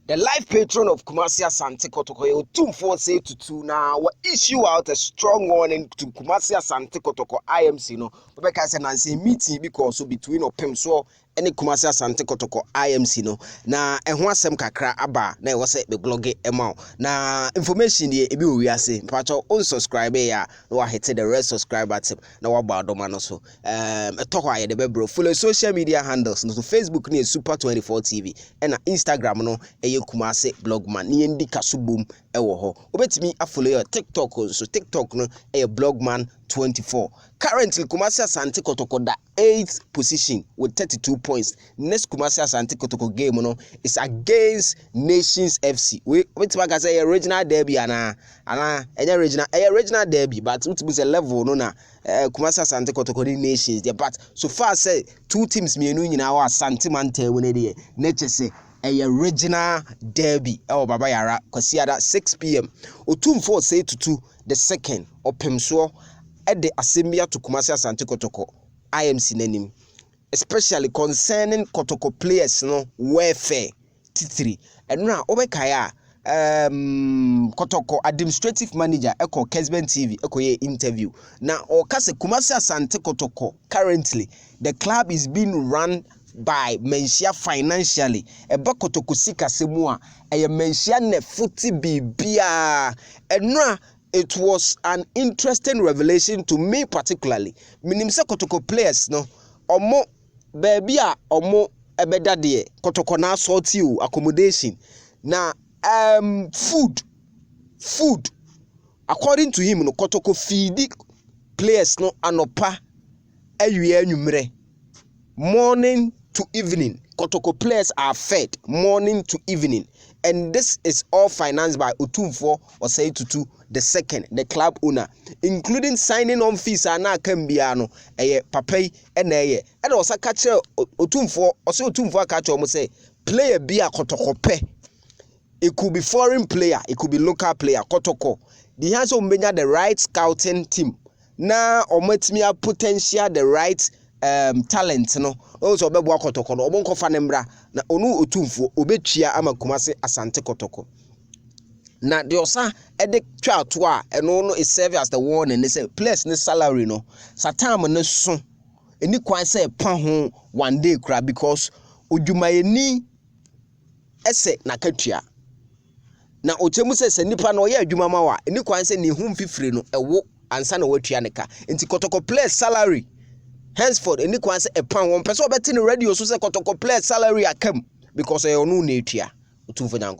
The life patron of Kumasi Asante Kotoko, Otumfuo say to now issue out a strong warning to Kumasi Asante Kotoko IMC. No, because I say meeting because between Opemso and Kumasi Asante Kotoko IMC. No, na ehwa asem kakra aba na e wose be blog ema. Na information ye ebi we ase. Pacho unsubscribe ya na wa hit the red subscribe button na wa ba doma no so. Etoko aye de be bro. Follow social media handles no Facebook ni Super 24 TV and Instagram no Kumase blogman ni endi kasubum ewo ho obetimi afollow your TikTok so TikTok no blogman 24. Currently Kumasi Asante Kotoko da 8th position with 32 points. Next Kumasi Asante Kotoko game no is against Nations FC. We obetimi say regional derby ana regional derby, but ultimate say level no na Kumasi Asante Kotoko the Nations there, but so far say two teams mienu nyina wa Asante Mante won dey nature say a regional derby Baba Yara Kwasiada 6 p.m. Otumfuo say to the second Opemso at the assembly to Kumasi Asante Kotoko IMC nanim, especially concerning Kotoko players no welfare T3 and now obekaya Kotoko administrative manager Eko Kesben TV Eko ye interview now okase Kumasi Asante Kotoko currently the club is being run by Manhyia financially. Eba Kotoko sika semua eye Manhyia ne futi bibia. And it was an interesting revelation to me particularly. Minim se Kotoko players no omo baby a omo ebeda de Kotoko na sort you accommodation. Na food according to him no Kotoko feed players no anopa ewie anwumre morning to evening. Kotoko players are fed morning to evening, and this is all financed by Otumfuo WARNED the second, the club owner, including signing on fees and Kambiano, papai and and also catch Otumfuo catch almost say player be a Kotoko pe. It could be foreign player, it could be local player. Kotoko the has the right scouting team now ometmia potential the right talent no also be bua Kotoko no obonko fa nembra na onu Otumfuo obetua ama Kumasi Asante Kotoko na de osa ede twa to a eno no is serve as the warning they say place ne salary no satam ne so eni kwan say pa ho one day kra because odwumayeni ese na katua na ochemu se nipa no ye adwuma ma wa eni kwan say ne hu mfifire no ewo ansa na watua ne ka enti Kotoko place salary henceforth any kwan say a pound one person betting radio so say Kotoko play salary akam because I no na etua Otumfuo